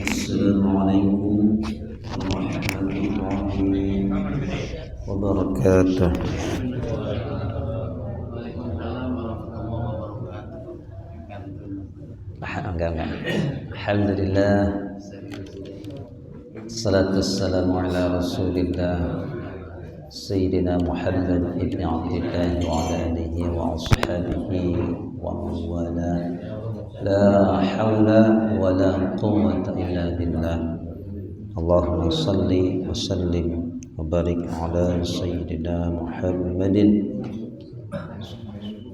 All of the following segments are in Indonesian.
Assalamualaikum warahmatullahi wabarakatuh. Enggak. Alhamdulillah. Salatu wassalamu ala Rasulillah Sayyidina Muhammad ibn Abdillah wa ala alihi wa ashabihi wa man wala. La hawla wa la quwwata illa billah. Allahumma salli wa sallim wa barik ala Sayyidina Muhammadin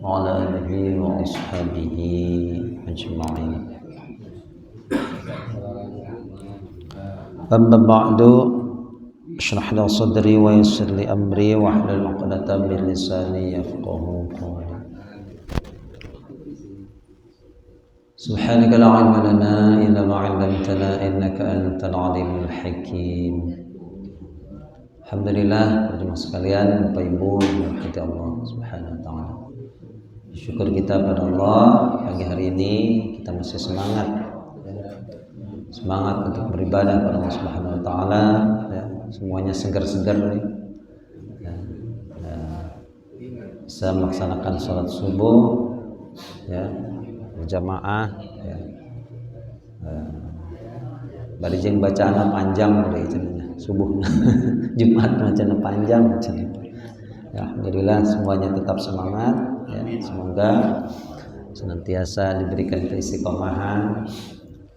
wa ala alihi wa ashabihi ajma'in. Amma ba'du, shrah li sadri wa yassir li amri wa hlul 'uqdatam min lisani yafqahu qawli. Subhanaka la 'ilma lana illa ma 'allamtana innaka antal 'alimul hakim. Alhamdulillah, jemaah sekalian, Bapak Ibu dirahmati Allah Subhanahu wa taala. Syukur kita pada Allah, pagi hari ini kita masih semangat untuk beribadah pada Allah Subhanahu wa taala, ya. Semuanya segar-segar nih. Bisa melaksanakan sholat subuh, ya, berjamaah, ya. Barijeng bacaan panjang deh subuh. Jumat bacaan panjang ya. Alhamdulillah semuanya tetap semangat, ya. Semoga senantiasa diberikan keistiqomahan,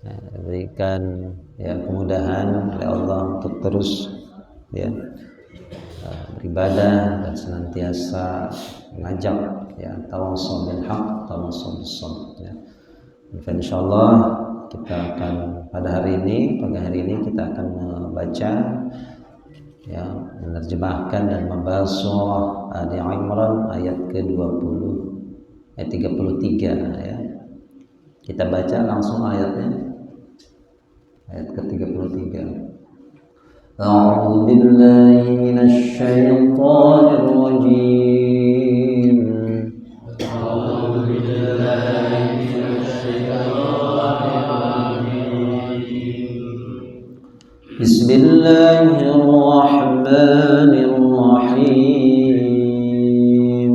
ya, diberikan, ya, kemudahan oleh Allah untuk terus, ya, beribadah dan senantiasa mengajak, ya, tawassul bil haq, tawassul bis sabr, ya. Insyaallah kita akan pada hari ini, pagi hari ini kita akan membaca, ya, menerjemahkan dan membahas surah Ali Imran ayat ke-20, ayat 33, ya. Kita baca langsung ayatnya, ayat ke-33. A'udzu billahi minasy syaithanir rajim. A'udzu billahi minasy syaithanir rajim. Bismillahirrahmanirrahim.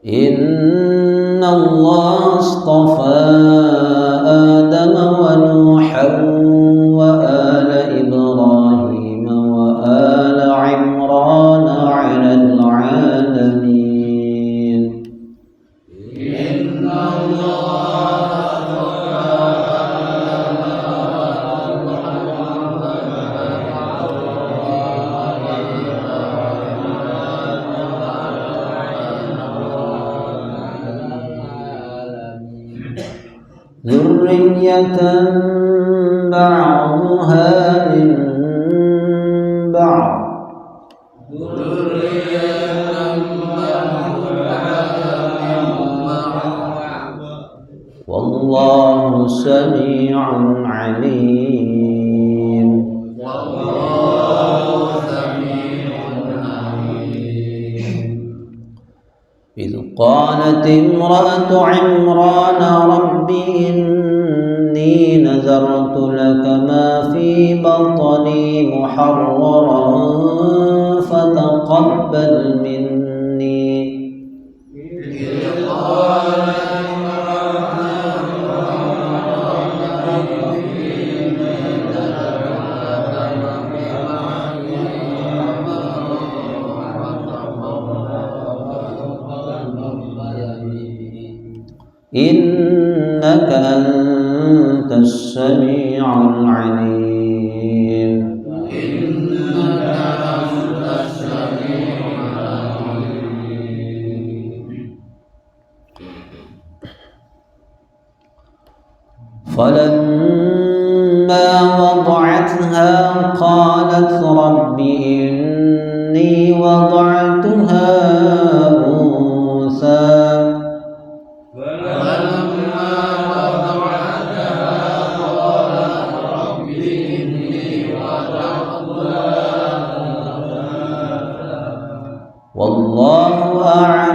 Inna Allah astafa Adam wa Nuhan wa ala Ibrahim wa ala Imran 'alal 'alamin. Inna Dzurriyyatan ba'daha min ba'd. Wallahu sami'un 'alim. إذ قالت امرأة عمران رب إني نذرت لك ما في بطني محررا فتقبل مني. إنك أنت السميع العليم. فلما وضعتها قالت رب إني وضعتها أنثى والله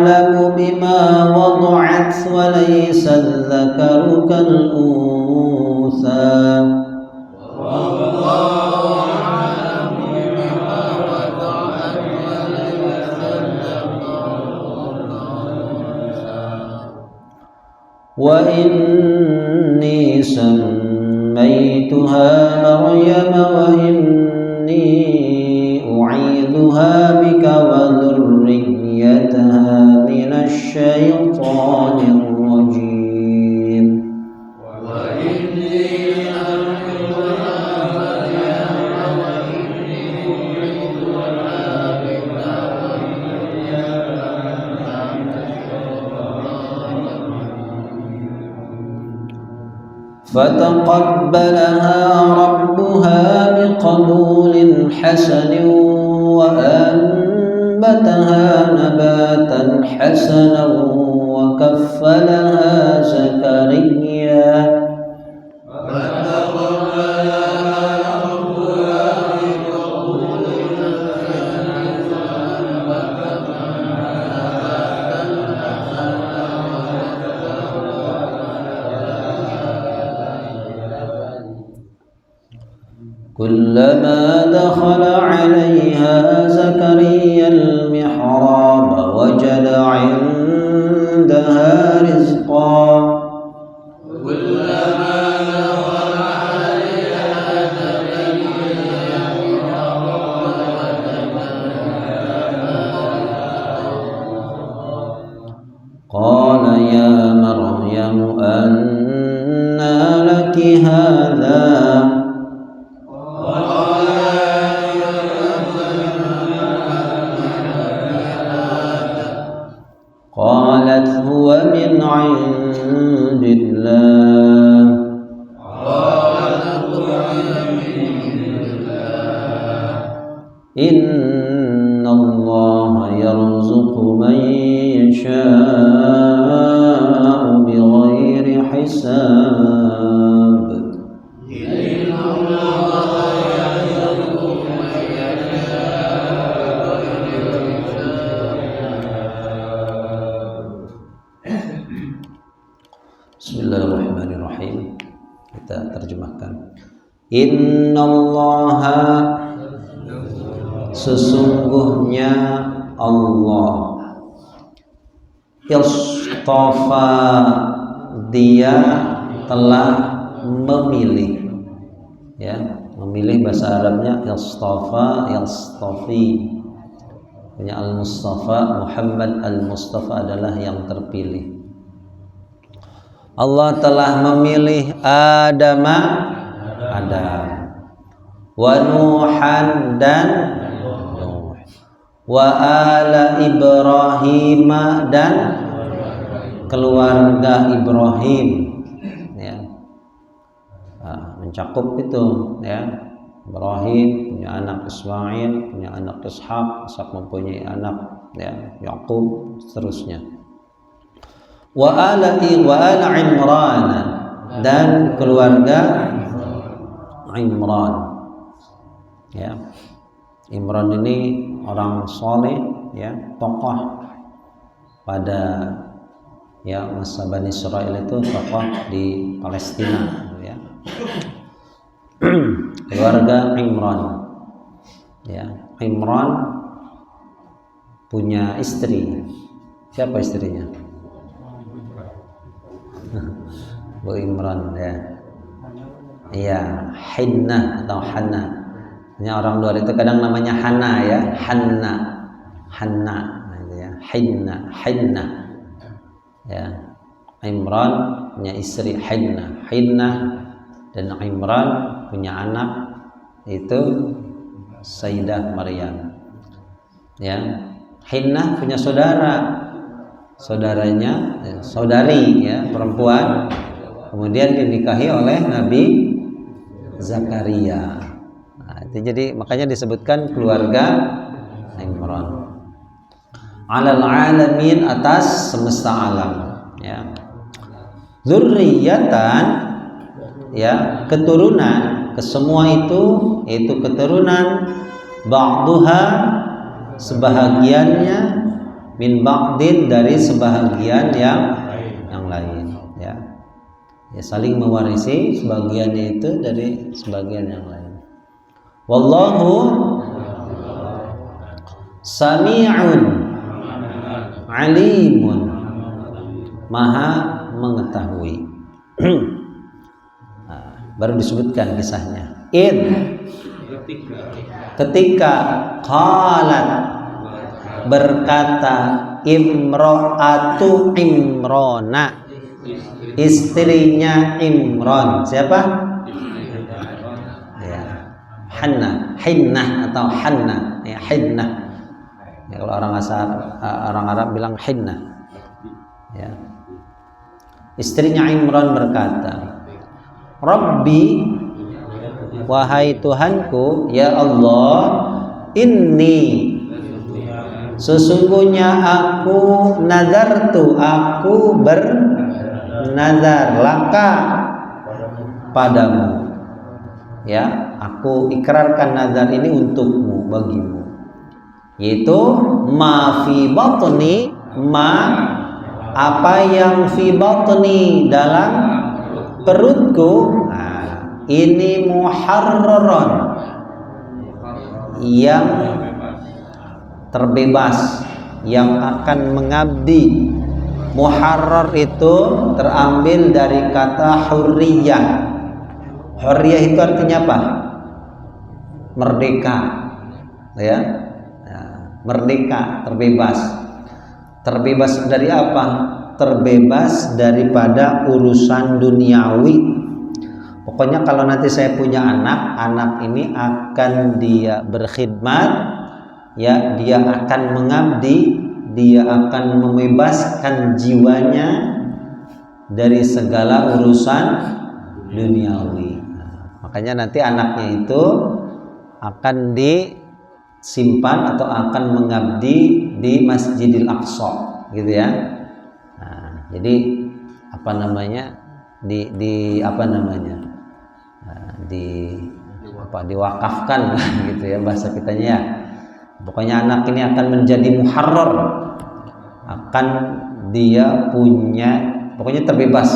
أعلم بما وضعت وليس الذكر كالأنثى وإني سميتها مريم وإني أعيذها بك وذريتها من الشيطان الرجيم فتقبلها ربها بقبول حسن وأنبتها نباتا حسنا وكفلها زكريا كلما دخل عليها زكريا المحراب وجد عندها رزقا قال يا مريم أنى لك هذا قالت هو من عند الله إن الله يرزق من يشاء بغير حساب Bismillahirrahmanirrahim. Kita terjemahkan. Innallaha, sesungguhnya Allah, istafa, dia telah memilih, ya, memilih bahasa Arabnya istafa, yastafi. Punya Al-Mustafa, Muhammad Al-Mustafa adalah yang terpilih. Allah telah memilih Adam, wa Nuhan dan Nuh, wa ala Ibrahim dan keluarga Ibrahim, ya. Mencakup itu, ya. Ibrahim punya anak Ismail, punya anak Ishak, Ishak mempunyai anak, ya, Yakub, seterusnya. Wa ala Imran dan keluarga Imran, ya. Imran ini orang soleh, ya, tokoh pada, ya, masa Bani Israil itu tokoh di Palestina, ya. Keluarga Imran, ya. Imran punya istri. Siapa istrinya? Bu Imran, ya. Iya, Hinnah atau Hanna. Ini orang luar itu kadang namanya Hana, ya, Hanna, ya, Hinna, ya. Imran punya istri Hinnah dan Imran punya anak itu Sayyidah Maryam, ya. Hinnah punya saudaranya, saudari, ya, perempuan, kemudian dinikahi oleh Nabi Zakaria. Nah, itu jadi makanya disebutkan keluarga Imran. Alal alamin, atas semesta alam, ya. Dzurriyyatan, ya, keturunan, kesemua itu keturunan, ba'duha, sebahagiannya, min ba'din dari sebahagian yang lain, ya. Ya, saling mewarisi sebagiannya itu dari sebagian yang lain. Wallahu sami'un alimun, maha mengetahui. Nah, baru disebutkan kisahnya. Ketika qalat, berkata imro'atu Imrona, istrinya Imron. Siapa? Ya, Hinnah atau Hanna, ya, Hinnah. Ya, kalau orang Arab bilang Hinnah. Ya. Istrinya Imron berkata, Rabbi, wahai Tuhanku, ya Allah, inni, sesungguhnya aku nazartu, aku bernazar laka, padamu, ya, aku ikrarkan nazar ini untukmu, bagimu, yaitu ma fi batni, apa yang fi batni, dalam perutku, nah, ini muharraron, yang terbebas, yang akan mengabdi. Muharrar itu terambil dari kata hurriyah. Hurriyah itu artinya apa? Merdeka, ya. Nah, merdeka, terbebas. Terbebas dari apa? Terbebas daripada urusan duniawi. Pokoknya kalau nanti saya punya anak ini akan dia berkhidmat, ya, dia akan mengabdi, dia akan membebaskan jiwanya dari segala urusan duniawi. Makanya nanti anaknya itu akan disimpan atau akan mengabdi di Masjidil Aqsa, gitu ya. Nah, jadi apa namanya, diwakafkan gitu ya bahasa kitanya ya. Pokoknya anak ini akan menjadi muharrar, akan dia punya, pokoknya terbebas,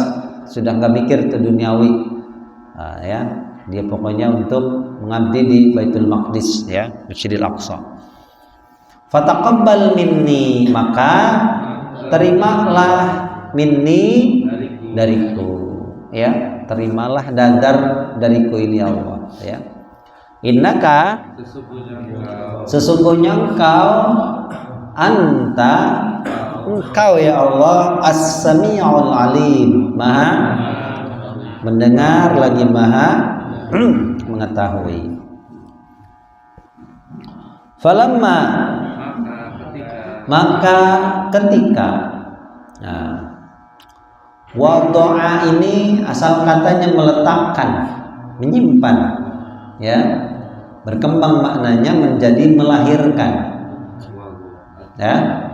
sudah nggak mikir ke duniawi, ya, dia pokoknya untuk mengabdi di Baitul Maqdis, ya, Masjidil Aqsa. Fataqabbal minni, maka terimalah minni, dariku, ya, terimalah nazar dariku ini Allah, ya. Innaka, sesungguhnya engkau ya Allah, as-sami'ul alim, maha mendengar lagi maha mengetahui. Falamma, maka ketika, nah, wada'a ini asal katanya meletakkan, menyimpan, ya, berkembang maknanya menjadi melahirkan, ya.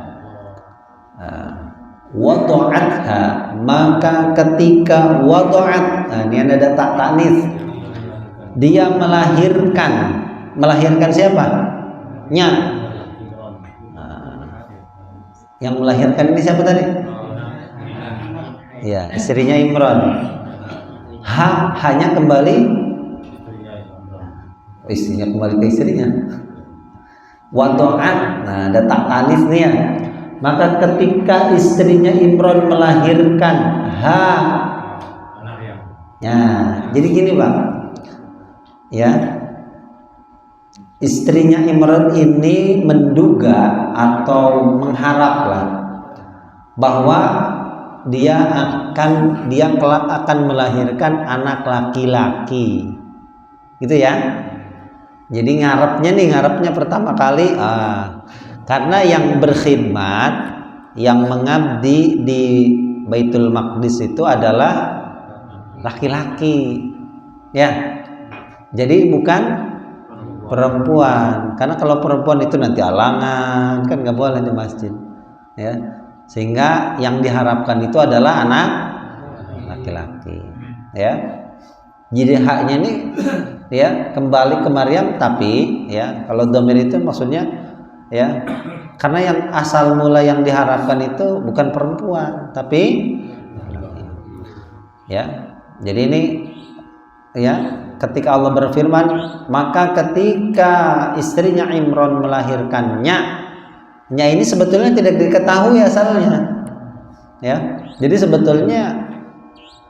Wada'atha, maka ketika wada'at, nah, ini ada tak tanis, dia melahirkan siapa? Nya. Yang melahirkan ini siapa tadi? Ya, istrinya Imran. Hanya kembali, istrinya kembali ke istrinya. Wada'at, nah, ada tak tanis nih ya. Maka ketika istrinya Imran melahirkan ya, jadi gini Pak, ya, istrinya Imran ini menduga atau mengharaplah bahwa dia kelak akan melahirkan anak laki-laki, gitu ya. Jadi ngarepnya pertama kali, karena yang berkhidmat, yang mengabdi di Baitul Maqdis itu adalah laki-laki, ya. Jadi bukan perempuan, karena kalau perempuan itu nanti alangan, kan nggak boleh di masjid, ya. Sehingga yang diharapkan itu adalah anak laki-laki, ya. Jadi haknya ini, ya, kembali ke Maryam, tapi ya kalau dhamir itu maksudnya ya. Karena yang asal mula yang diharapkan itu bukan perempuan, tapi ya. Jadi ini ya, ketika Allah berfirman, maka ketika istrinya Imran melahirkannya, nya ini sebetulnya tidak diketahui asalnya. Ya. Jadi sebetulnya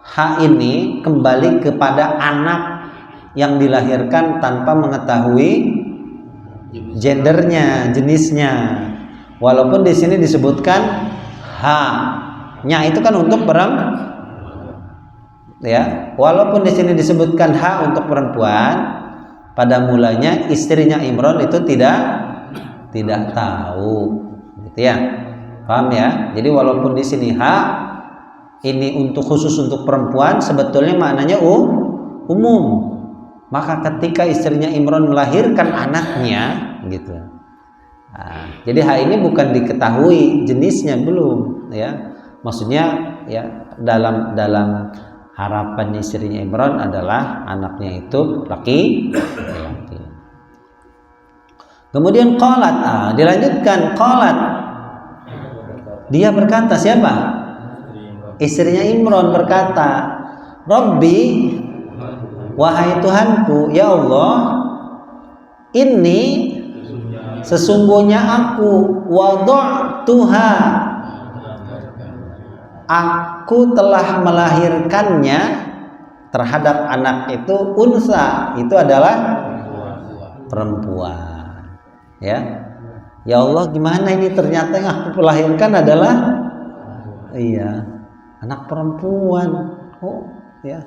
hak ini kembali kepada anak yang dilahirkan tanpa mengetahui gendernya, jenisnya. Walaupun di sini disebutkan hanya itu kan untuk perempuan, ya. Walaupun di sini disebutkan hak untuk perempuan, pada mulanya istrinya Imran itu tidak tahu, gitu ya. Paham ya? Jadi walaupun di sini hak ini untuk khusus untuk perempuan, sebetulnya maknanya umum. Maka ketika istrinya Imran melahirkan anaknya, gitu. Nah, jadi hal ini bukan diketahui jenisnya belum, ya. Maksudnya ya dalam harapan istrinya Imran adalah anaknya itu laki. Kemudian qalat, dilanjutkan qalat. Dia berkata, siapa? Istrinya Imran berkata, Rabbi, wahai Tuhanku, ya Allah, ini sesungguhnya aku wada'tuha, aku telah melahirkannya terhadap anak itu unsa, itu adalah perempuan. Ya Allah, gimana ini, ternyata yang aku melahirkan adalah anak perempuan. Oh ya,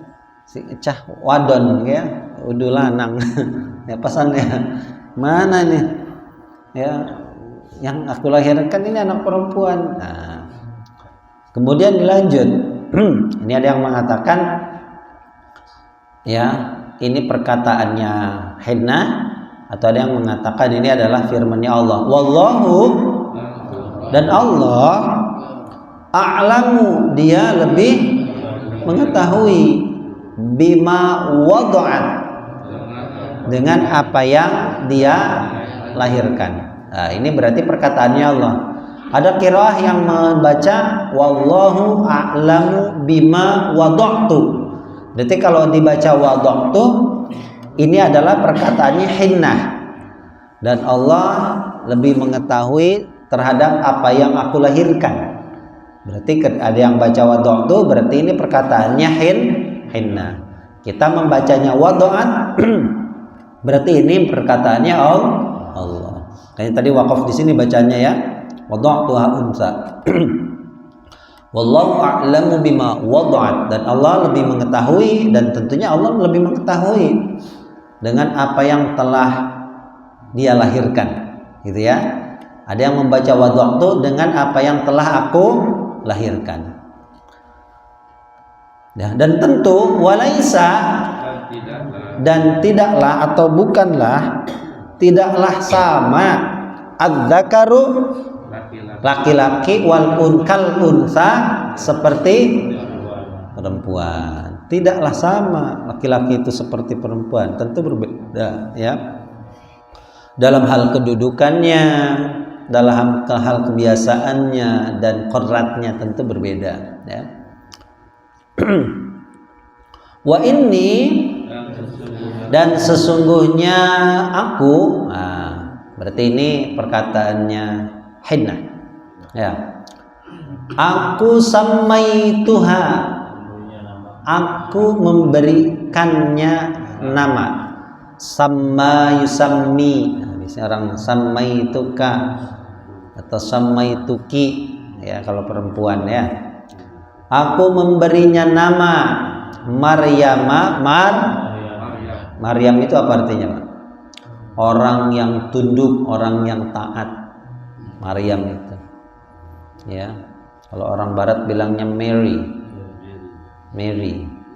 si cah wadon ya, udah lanang. Ya pesannya mana nih? Ya, yang aku lahirkan ini anak perempuan. Nah, kemudian dilanjut. Ini ada yang mengatakan ya, ini perkataannya Hinnah, atau ada yang mengatakan ini adalah firman-Nya Allah. Wallahu, dan Allah a'lamu, dia lebih mengetahui, bima wada'at, dengan apa yang dia lahirkan. Nah, ini berarti perkataannya Allah. Ada qiraah yang membaca wallahu a'lamu bima wada'tu. Berarti kalau dibaca wada'tu, ini adalah perkataannya Hinnah, dan Allah lebih mengetahui terhadap apa yang aku lahirkan. Berarti ada yang baca wada'tu, berarti ini perkataannya Hinnah. Kita membacanya wada'at, berarti ini perkataannya Allah. Kayaknya tadi wakaf di sini bacanya ya, wada'tuha unsa. Wallahu a'lamu bima wada'at, dan Allah lebih mengetahui, dan tentunya Allah lebih mengetahui dengan apa yang telah dia lahirkan, gitu ya. Ada yang membaca wada'tu dengan apa yang telah aku lahirkan. Dan tentu walaisa, dan tidaklah atau bukanlah, tidaklah sama adzakaru, laki-laki, wal unkal unsa, seperti perempuan. Tidaklah sama laki-laki itu seperti perempuan, tentu berbeda ya. Dalam hal kedudukannya, dalam hal kebiasaannya, dan qadratnya tentu berbeda ya. Wa inni, dan sesungguhnya aku, berarti ini perkataannya Hinnah ya. Aku samaituha, aku memberikannya nama. Sama yusammi, misalnya orang samaituka atau samaituki ya kalau perempuan ya. Aku memberinya nama Maryama. Maryam itu apa artinya, Pak? Orang yang tunduk, orang yang taat. Maryam itu ya. Kalau orang barat bilangnya Mary,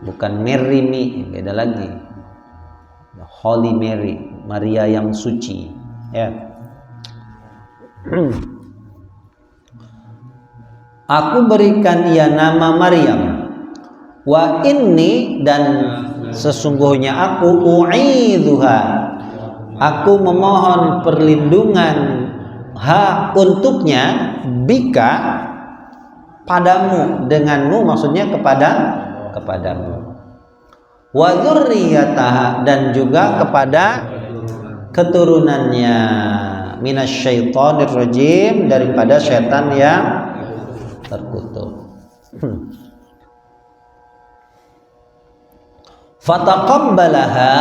bukan Mary me, beda lagi. Holy Mary, Maria yang suci ya. Aku berikan ia nama Maryam. Wa inni, dan sesungguhnya aku u'idzuha, aku memohon perlindungan ha untuknya, bika padamu, denganmu maksudnya kepadamu, wa dzurriyyataha dan juga kepada keturunannya, minasyaitonir rajim daripada syaitan yang terkutuk. Fataqabbalaha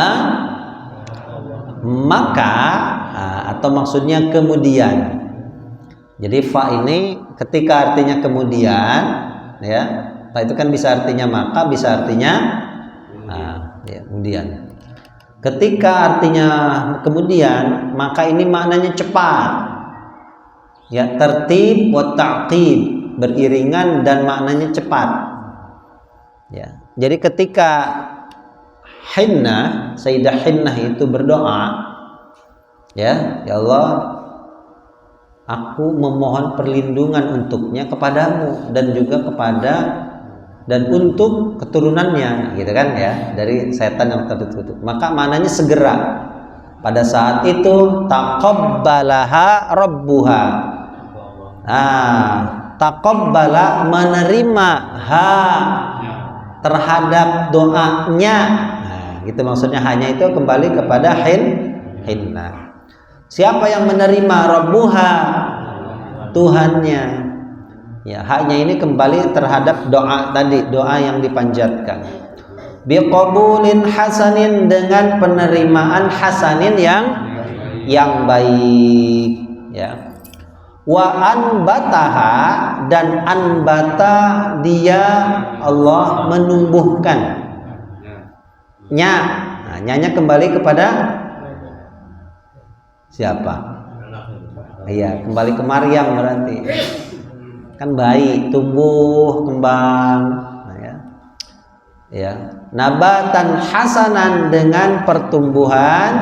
maka atau maksudnya kemudian. Jadi fa ini ketika artinya kemudian, ya, fa itu kan bisa artinya maka, bisa artinya ya, kemudian. Ketika artinya kemudian, maka ini maknanya cepat, ya, tertib wa ta'qib, beriringan dan maknanya cepat, ya. Jadi ketika Hinnah, Sayyidah Hinnah itu berdoa, ya Allah, aku memohon perlindungan untuknya, kepadamu, dan juga kepada dan untuk keturunannya, gitu kan, ya, dari setan yang tertutup. Maka maknanya segera. Pada saat itu taqabbalaha rabbuha. Taqabbala menerima terhadap doanya. Gitu maksudnya, hanya itu kembali kepada hinnah. Siapa yang menerima? Rabbuha, Tuhannya. Ya, haknya ini kembali terhadap doa tadi, doa yang dipanjatkan. Biqabulin hasanin, dengan penerimaan hasanin yang baik, ya. Wa anbataha, dan anbata dia Allah menumbuhkan. Nyanya kembali kepada siapa? Iya, kembali ke Maryam berarti. Kan baik, tumbuh, kembang, ya. Nabatan hasanan, dengan pertumbuhan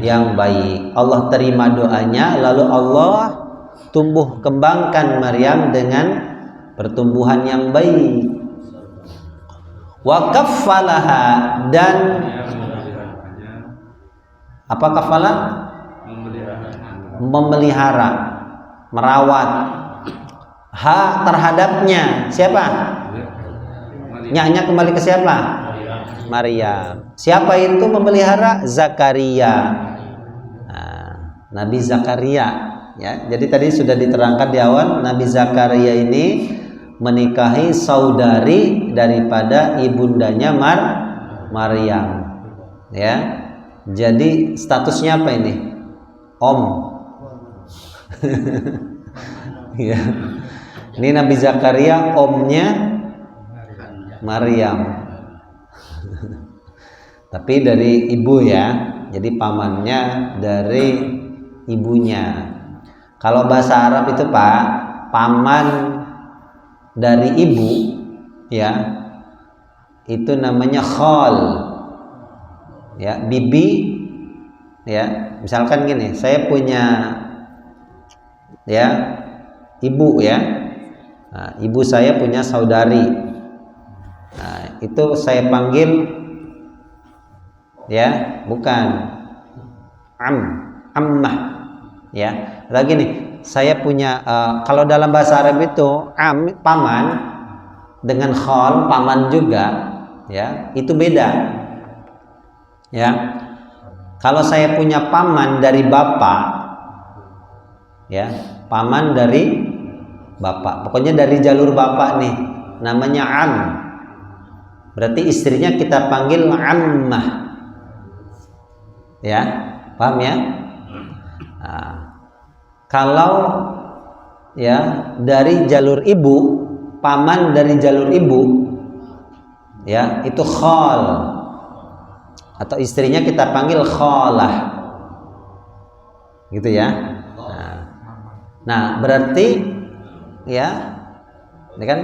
yang baik. Allah terima doanya, lalu Allah tumbuh kembangkan Maryam dengan pertumbuhan yang baik. Wa kaffalaha, dan apa kafalah? Memelihara, merawat terhadapnya. Siapa? Nyanya kembali ke siapa? Maryam. Siapa itu memelihara? Zakaria. Nabi Zakaria, ya. Jadi tadi sudah diterangkan di awal, Nabi Zakaria ini menikahi saudari daripada ibundanya Maryam, ya. Jadi statusnya apa ini? Om. Ya. Ini Nabi Zakaria omnya Maryam. Tapi dari ibu, ya. Jadi pamannya dari ibunya. Kalau bahasa Arab itu, Pak, paman dari ibu, ya, itu namanya khal, ya. Bibi, ya, misalkan gini, saya punya, ya, ibu, ya. Ibu saya punya saudari. Itu saya panggil, ya, bukan ammah, ya. Lagi nih, saya punya kalau dalam bahasa Arab itu paman dengan khal, paman juga, ya, itu beda, ya. Kalau saya punya paman dari bapak, ya, paman dari bapak, pokoknya dari jalur bapak nih, namanya berarti istrinya kita panggil ammah, ya, paham ya? Kalau, ya, dari jalur ibu, paman dari jalur ibu, ya, itu khal, atau istrinya kita panggil khalah, gitu ya. Nah, berarti, ya, ini kan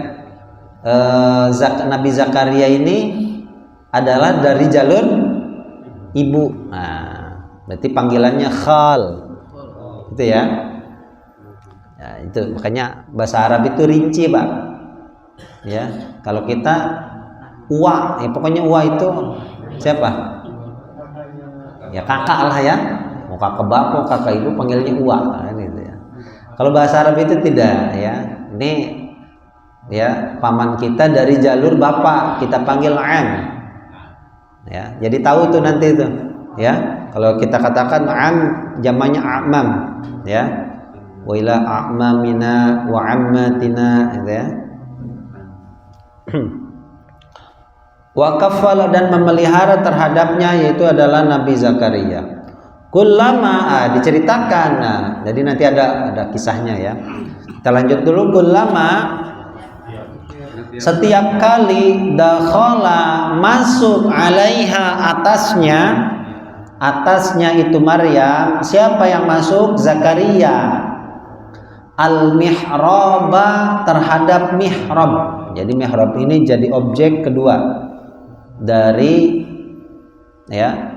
Nabi Zakaria ini adalah dari jalur ibu. Berarti panggilannya khal, gitu ya. Itu makanya bahasa Arab itu rinci, Pak, ya. Kalau kita uwa, ya, pokoknya uwa itu siapa? Ya kakak lah, ya. Mau kakak bapak, kakak ibu panggilnya uwa, gitu ya. Kalau bahasa Arab itu tidak ya. Ini ya paman kita dari jalur bapak, kita panggil am. Ya, jadi tahu tuh nanti itu ya. Kalau kita katakan am jamannya amam ya. Wa ila a'mamina wa ammatina gitu ya. Wa kafala dan memelihara terhadapnya yaitu adalah Nabi Zakaria. Kullama diceritakan. Nah, jadi nanti ada kisahnya ya. Kita lanjut dulu. Kullama setiap kali dakhala masuk alaiha atasnya itu Maryam. Siapa yang masuk? Zakaria. Al-mihraba terhadap mihrab. Jadi mihrab ini jadi objek kedua dari ya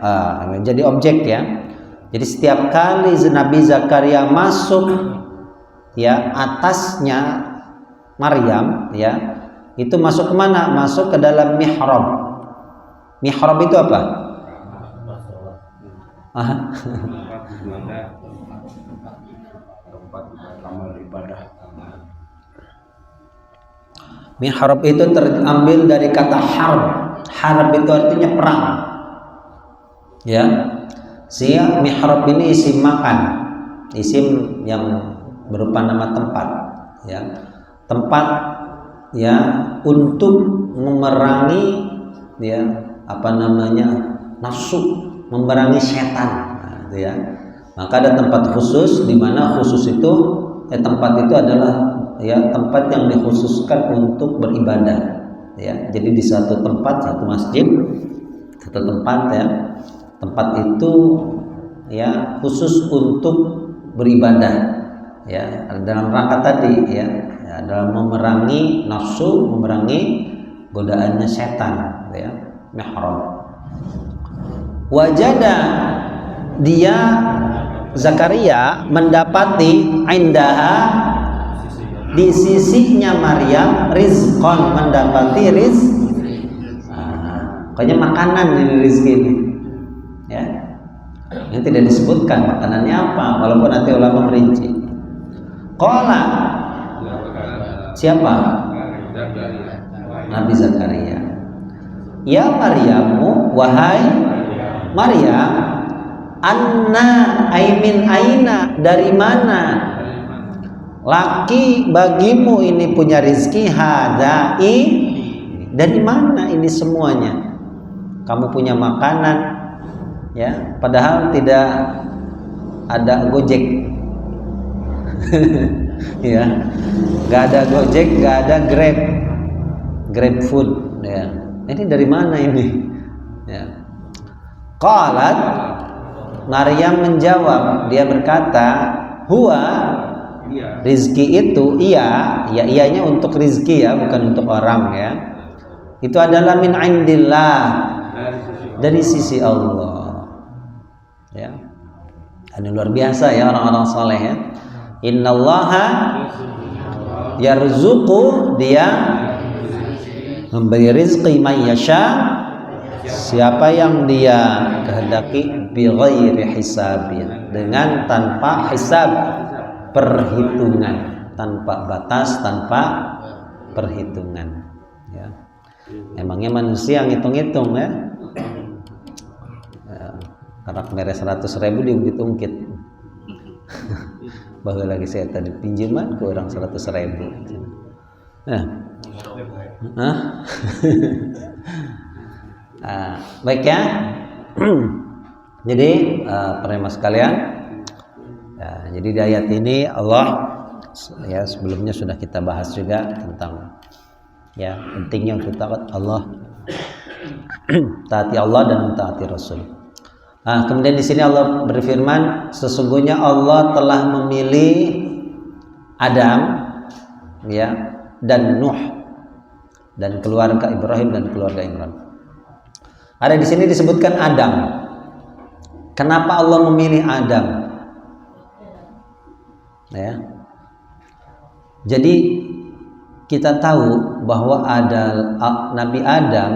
jadi objek ya. Jadi setiap kali Nabi Zakaria masuk ya atasnya Maryam ya, itu masuk kemana? Masuk ke dalam mihrab. Mihrab itu apa? Mihrab itu terambil dari kata harb. Harb itu artinya perang. Ya. Siap mihrab ini isim makan, isim yang berupa nama tempat, ya tempat ya untuk memerangi ya apa namanya nafsu, memerangi setan, nah, ya maka ada tempat khusus di mana khusus itu tempat itu adalah ya tempat yang dikhususkan untuk beribadah, ya jadi di satu tempat satu masjid satu tempat ya. Tempat itu ya khusus untuk beribadah ya dalam rangka tadi ya dalam memerangi nafsu, memerangi godaannya setan ya. Mihrab. Wajada dia Zakaria mendapati indaha di sisinya Maryam rizqan, mendapati pokoknya makanan ini rizki ini ya, ini tidak disebutkan makanannya apa, walaupun nanti ulama merinci. Qala siapa? Nabi Zakaria. Ya Maryamu, wahai Maryam, anna aimin aina, dari mana laki bagimu ini punya rizki, hadai dari mana ini semuanya, kamu punya makanan ya padahal tidak ada Gojek ya nggak ada Gojek, nggak ada Grab food ya, ini dari mana ini ya. Qalat, Maryam menjawab, dia berkata huwa, rizki itu iyanya untuk rizki ya, bukan untuk orang ya, itu adalah min indillah, dari sisi Allah ya. Ini luar biasa ya orang-orang saleh ya. Innallaha yarzuqu, dia memberi rizki man yasha, siapa yang dia kehendaki, bighairi hisabin, dengan tanpa hisab, perhitungan, tanpa batas, tanpa perhitungan ya. Emangnya manusia ngitung-ngitung ya. Karak merek 100.000 diungkit-ungkit. Bahwa lagi saya tadi pinjaman ke orang 100.000. Baik ya. Jadi para sekalian, ya, jadi di ayat ini Allah ya sebelumnya sudah kita bahas juga tentang ya pentingnya untuk taat Allah, taati Allah dan mentaati Rasul. Nah, kemudian di sini Allah berfirman, sesungguhnya Allah telah memilih Adam ya dan Nuh dan keluarga Ibrahim dan keluarga Imran. Ada di sini disebutkan Adam. Kenapa Allah memilih Adam? Ya. Jadi kita tahu bahwa Nabi Adam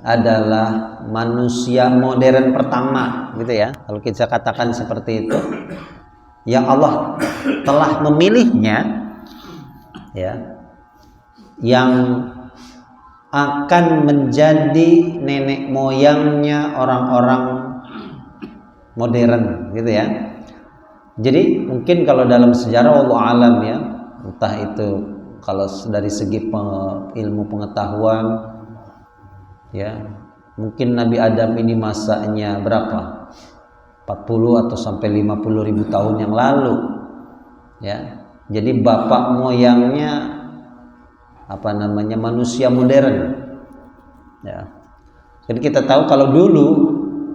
adalah manusia modern pertama gitu ya, kalau kita katakan seperti itu yang Allah telah memilihnya, ya, yang akan menjadi nenek moyangnya orang-orang modern, gitu ya. Jadi mungkin kalau dalam sejarah Allah alam ya, entah itu kalau dari segi ilmu pengetahuan ya, mungkin Nabi Adam ini masanya berapa? 40 atau sampai 50 ribu tahun yang lalu ya. Jadi bapak moyangnya manusia modern ya. Jadi kita tahu kalau dulu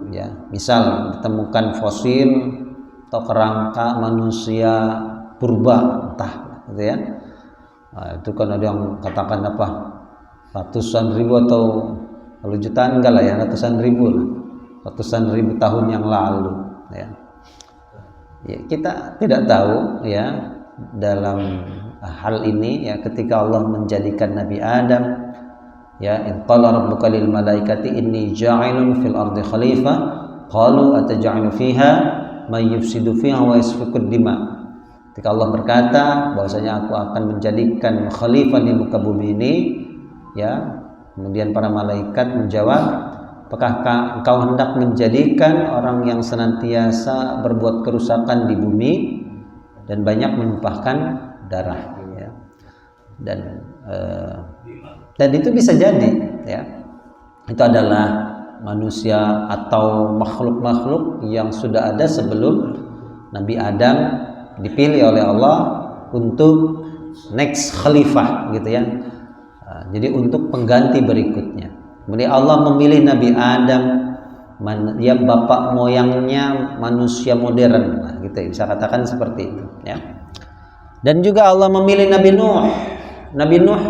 ya, misal ditemukan fosil atau kerangka manusia purba entah gitu ya. Nah, itu kan ada yang katakan apa, ratusan ribu atau kalau jutaan enggak lah ya, ratusan ribu lah, ratusan ribu tahun yang lalu ya. Ya, kita tidak tahu ya dalam hal ini ya, ketika Allah menjadikan Nabi Adam ya, in qala rabbuka lil malaikati inni ja'ilun fil ardi khalifah qalu ataj'alu fiha may yufsidu fiha wa yasfikud dima. Ketika Allah berkata bahwasanya aku akan menjadikan khalifah di muka bumi ini ya, kemudian para malaikat menjawab, apakah engkau hendak menjadikan orang yang senantiasa berbuat kerusakan di bumi dan banyak menumpahkan darah ya. Dan itu bisa jadi ya, itu adalah manusia atau makhluk-makhluk yang sudah ada sebelum Nabi Adam dipilih oleh Allah untuk next khalifah gitu ya. Jadi untuk pengganti berikutnya. Kemudian Allah memilih Nabi Adam, dia bapak moyangnya manusia modern, nah, gitu bisa katakan seperti itu ya. Dan juga Allah memilih Nabi Nuh. Nabi Nuh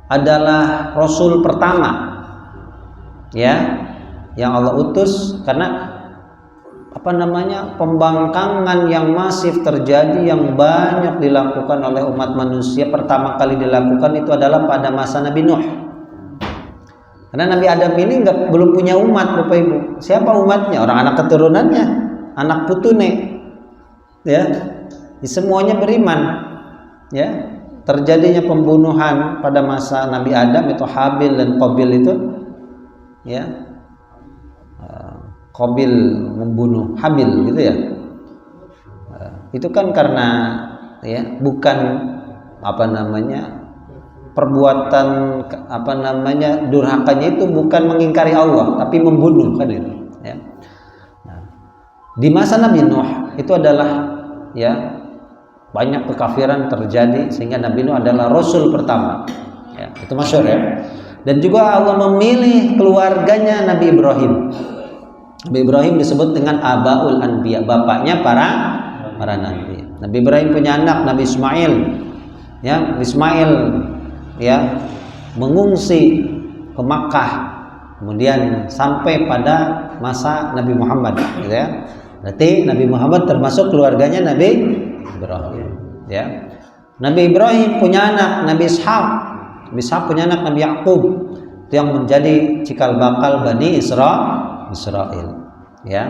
adalah rasul pertama ya yang Allah utus, karena pembangkangan yang masif terjadi, yang banyak dilakukan oleh umat manusia. Pertama kali dilakukan itu adalah pada masa Nabi Nuh. Karena Nabi Adam ini belum punya umat, Bapak Ibu. Siapa umatnya? Orang anak keturunannya, anak putune ya. Semuanya beriman ya. Terjadinya pembunuhan pada masa Nabi Adam itu Habil dan Qabil itu ya. Qabil membunuh Habil gitu ya. Itu kan karena ya bukan perbuatan durhakanya itu bukan mengingkari Allah tapi membunuh kan itu ya. Nah, di masa Nabi Nuh itu adalah ya banyak kekafiran terjadi sehingga Nabi Nuh adalah rasul pertama ya, itu masyhur ya. Dan juga Allah memilih keluarganya Nabi Ibrahim. Nabi Ibrahim disebut dengan Abaul Anbiya, bapaknya para nabi. Nabi Ibrahim punya anak Nabi Ismail ya. Ismail ya mengungsi ke Makkah, kemudian sampai pada masa Nabi Muhammad gitu ya. Berarti Nabi Muhammad termasuk keluarganya Nabi Ibrahim ya. Nabi Ibrahim punya anak Nabi Ishaq. Nabi Ishaq punya anak Nabi Yaqub, itu yang menjadi cikal bakal Bani Israel ya.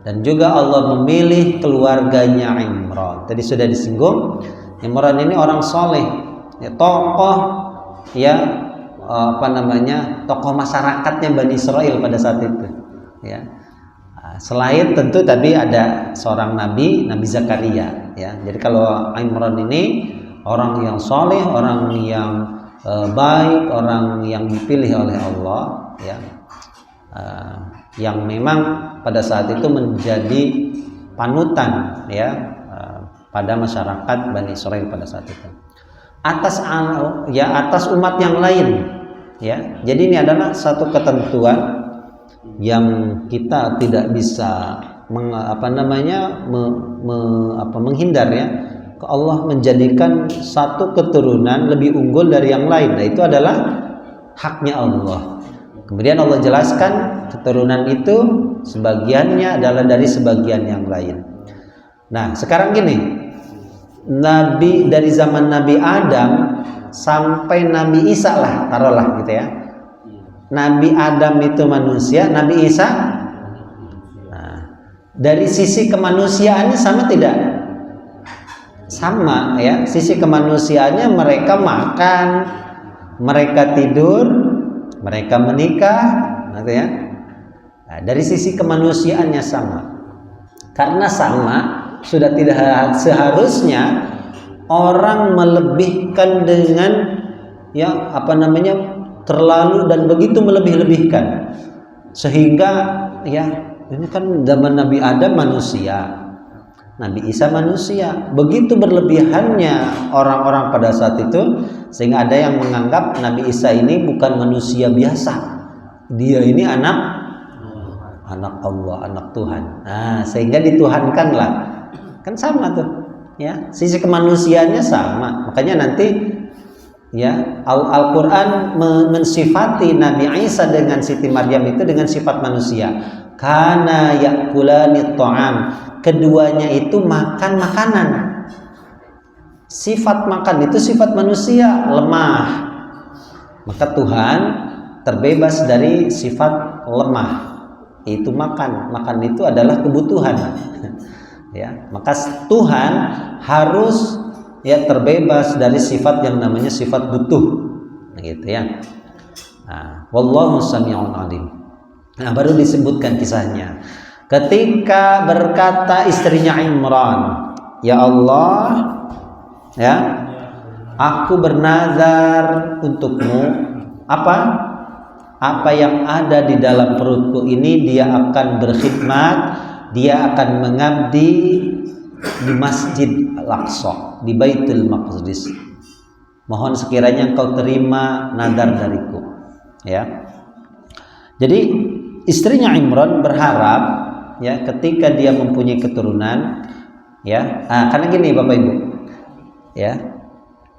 Dan juga Allah memilih keluarganya Imran. Tadi sudah disinggung, Imran ini orang soleh ya, tokoh ya tokoh masyarakatnya Bani Israel pada saat itu ya. Selain tentu tadi ada seorang nabi Zakaria ya. Jadi kalau Imran ini orang yang soleh, orang yang baik, orang yang dipilih oleh Allah ya, yang memang pada saat itu menjadi panutan ya pada masyarakat Bani Israel pada saat itu atas umat yang lain ya. Jadi ini adalah satu ketentuan yang kita tidak bisa menghindar ya. Allah menjadikan satu keturunan lebih unggul dari yang lain. Nah, itu adalah haknya Allah. Kemudian Allah jelaskan keturunan itu sebagiannya adalah dari sebagian yang lain. Nah, sekarang gini, Nabi dari zaman Nabi Adam sampai Nabi Isa lah, taruhlah gitu ya. Nabi Adam itu manusia, Nabi Isa. Nah, dari sisi kemanusiaannya sama tidak? sama ya, sisi kemanusiaannya mereka makan, mereka tidur, mereka menikah, gitu ya. Nah, dari sisi kemanusiaannya sama. Karena sama, sudah tidak seharusnya orang melebihkan dengan ya terlalu dan begitu melebih-lebihkan, sehingga ya ini kan zaman Nabi Adam manusia, Nabi Isa manusia, begitu berlebihannya orang-orang pada saat itu sehingga ada yang menganggap Nabi Isa ini bukan manusia biasa, dia ini anak Allah, anak Tuhan. Nah, sehingga dituhankanlah, kan sama tuh ya, sisi kemanusiaannya sama. Makanya nanti ya Al-Quran mensifati Nabi Isa dengan Siti Maryam itu dengan sifat manusia. Kana yakulani ta'am, keduanya itu makan makanan. Sifat makan itu sifat manusia, lemah. Maka Tuhan terbebas dari sifat lemah, itu makan. Makan itu adalah kebutuhan. Ya, maka Tuhan harus ya terbebas dari sifat yang namanya sifat butuh, gitu ya. Nah, wallahu sami'un alim. Nah, baru disebutkan kisahnya. Ketika berkata istrinya Imran, ya Allah, ya, aku bernazar untukmu apa yang ada di dalam perutku ini, dia akan berkhidmat, dia akan mengabdi di Masjid Al-Aqsa, di Baitul Maqdis. Mohon sekiranya engkau terima nadar dariku, ya. Jadi istrinya Imran berharap ya ketika dia mempunyai keturunan, ya. Karena gini Bapak Ibu, ya,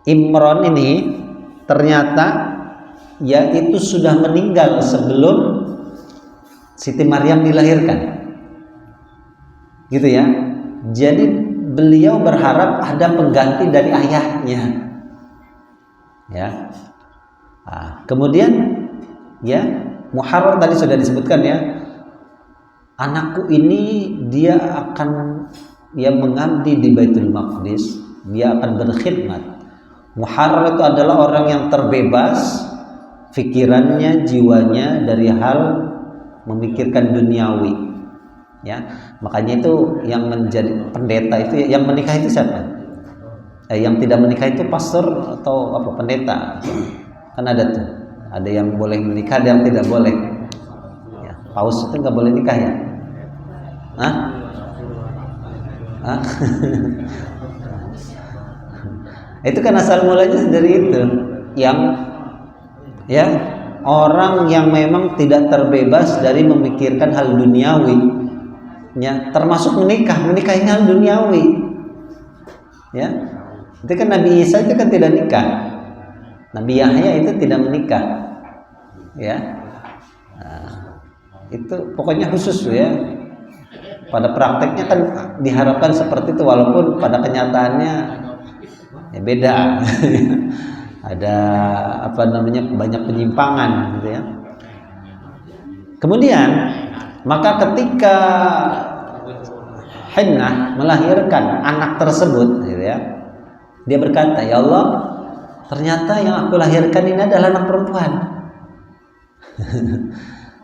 Imran ini ternyata ya itu sudah meninggal sebelum Siti Maryam dilahirkan, gitu ya. Jadi beliau berharap ada pengganti dari ayahnya, ya. Kemudian ya Muharrar tadi sudah disebutkan ya, anakku ini dia akan mengabdi di Baitul Maqdis, dia akan berkhidmat. Muharrar itu adalah orang yang terbebas pikirannya, jiwanya dari hal memikirkan duniawi, ya. Makanya itu yang menjadi pendeta itu, yang menikah itu siapa? Yang tidak menikah itu pastor atau apa, pendeta? Kan ada tuh, ada yang boleh menikah, ada yang tidak boleh. Ya, paus itu nggak boleh nikah ya? Itu kan asal mulanya dari itu, yang ya orang yang memang tidak terbebas dari memikirkan hal duniawi, ya, termasuk menikah ini hal duniawi, ya. Itu kan Nabi Isa itu kan tidak nikah, Nabi Yahya itu tidak menikah, ya. Itu pokoknya khusus ya. Pada prakteknya kan diharapkan seperti itu, walaupun pada kenyataannya ya beda. Ada banyak penyimpangan, gitu ya. Kemudian maka ketika Hannah melahirkan anak tersebut, gitu ya, dia berkata, ya Allah, ternyata yang aku lahirkan ini adalah anak perempuan.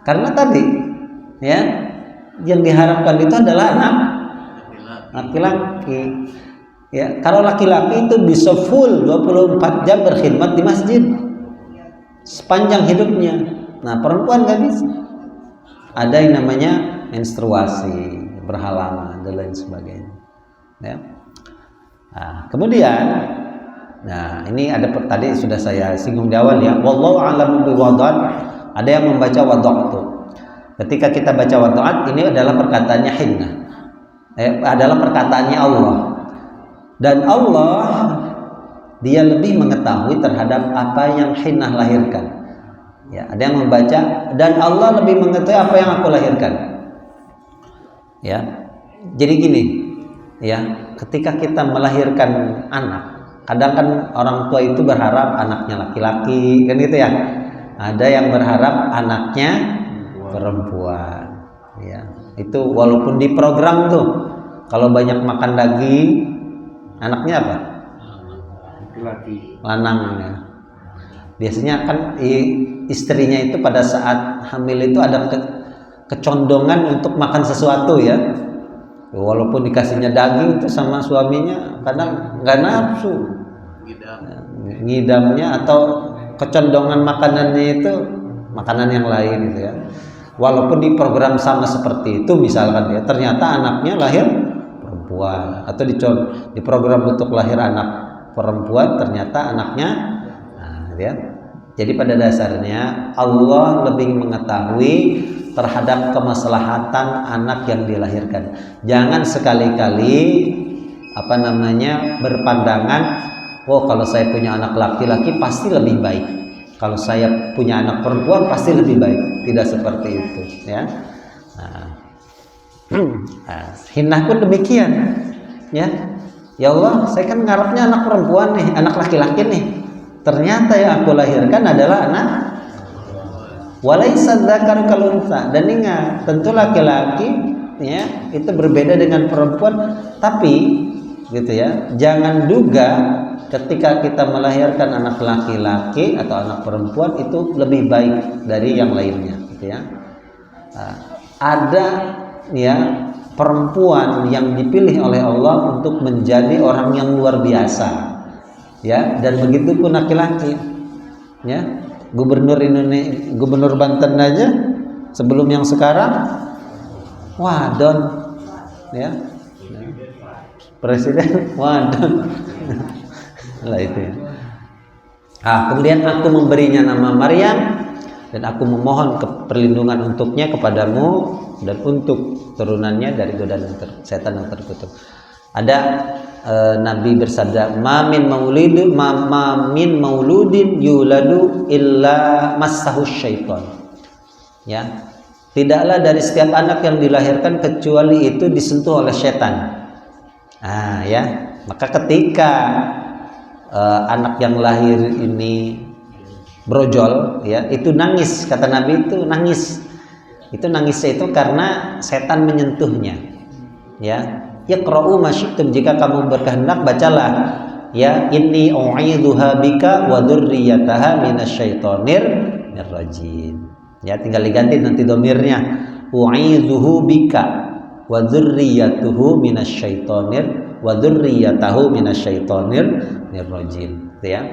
Karena tadi ya yang diharapkan itu adalah anak laki-laki. Ya, kalau laki-laki itu bisa full 24 jam berkhidmat di masjid sepanjang hidupnya. Nah, perempuan nggak bisa. Ada yang namanya menstruasi, berhalangan dan lain sebagainya. Ya. Nah, kemudian, ini ada tadi sudah saya singgung di awal ya. Wallahu a'lamu biwadad. Ada yang membaca wada'tu. Ketika kita baca wada'at, ini adalah perkataannya Hannah. Adalah perkataannya Allah. Dan Allah dia lebih mengetahui terhadap apa yang Hannah lahirkan. Ya, ada yang membaca dan Allah lebih mengetahui apa yang aku lahirkan. Ya. Jadi gini, ya, ketika kita melahirkan anak, kadang kan orang tua itu berharap anaknya laki-laki, kan gitu ya. Ada yang berharap anaknya perempuan. Ya. Itu walaupun di program tuh kalau banyak makan daging, Anaknya apa? Laki-laki. Lanang ya. Biasanya kan istrinya itu pada saat hamil itu ada kecondongan untuk makan sesuatu ya. Walaupun dikasihnya daging itu sama suaminya kadang nggak nafsu. Ngidamnya atau kecondongan makanannya itu makanan yang lain gitu ya. Walaupun di program sama seperti itu misalkan ya, ternyata anaknya lahir perempuan atau di program untuk lahir anak perempuan ternyata anaknya ya. Jadi pada dasarnya Allah lebih mengetahui terhadap kemaslahatan anak yang dilahirkan. Jangan sekali-kali berpandangan, oh kalau saya punya anak laki-laki pasti lebih baik. Kalau saya punya anak perempuan pasti lebih baik. Tidak seperti itu, ya. Hinnah pun demikian, ya. Ya Allah, saya kan ngarepnya anak perempuan nih, anak laki-laki nih. Ternyata yang aku lahirkan adalah anak walaisa dzakaru kal untha. Dan ingat, tentu laki-laki ya itu berbeda dengan perempuan, tapi gitu ya. Jangan duga ketika kita melahirkan anak laki-laki atau anak perempuan itu lebih baik dari yang lainnya gitu ya. Ada ya perempuan yang dipilih oleh Allah untuk menjadi orang yang luar biasa. Ya, dan begitu pun laki-laki. Ya, gubernur Banten aja sebelum yang sekarang wadon, ya. Presiden wadon. Lah itu ya. Kemudian aku memberinya nama Maryam dan aku memohon perlindungan untuknya kepadamu dan untuk turunannya dari godaan setan yang terkutuk. Ada Nabi bersabda, ma min mauludin yuladu illa massahu syaitan. Ya. Tidaklah dari setiap anak yang dilahirkan kecuali itu disentuh oleh setan. Ya. Maka ketika anak yang lahir ini brojol ya, itu nangis, kata Nabi itu nangis. Itu nangisnya itu karena setan menyentuhnya. Ya. Yaqra'u ma syi'tum, jika kamu berkehendak bacalah ya inni u'idzuha bika wa dzurriyyataha minasyaitonir rajim. Ya, tinggal diganti nanti domirnya u'idzuhu bika wa dzurriyyatuhu minasyaitonir wa dzurriyyatahu minasyaitonir rajim. Itu ya.